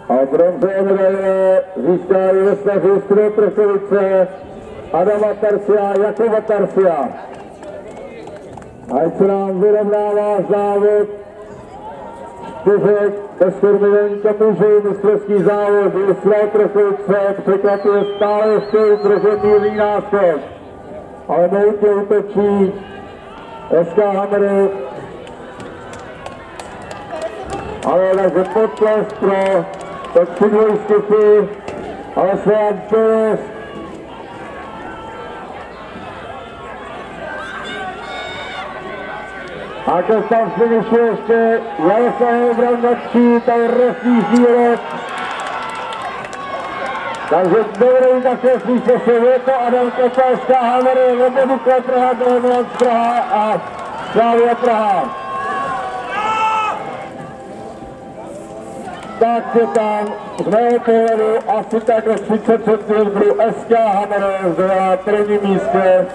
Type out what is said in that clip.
A bronzové medaile získali ve snahu Trochovice Adama Tarsia, Jakuba Tarsia. Ať se nám vyrovnává závod čtyřek bezkormidenka mužů, mistrovský závod Jislava Trochovice překvapuje stále ještě trošetýrný náskok. Ale moutě útočí SK Hammery. Ale takže potles pro top 3 dvojskyty, ale Svan Perez. A ke stav finišu ještě Jaroslav Brandačí, tam rozjíždí rok. Takže dobrý nakreslí se je to Adam Kopa, SK Hammery, Lebedukla Praha, Dolomilans Praha a Slavia Praha. Tak je tam z mého pohledu asi tak do 30 cm SK Hammery na prvním místě.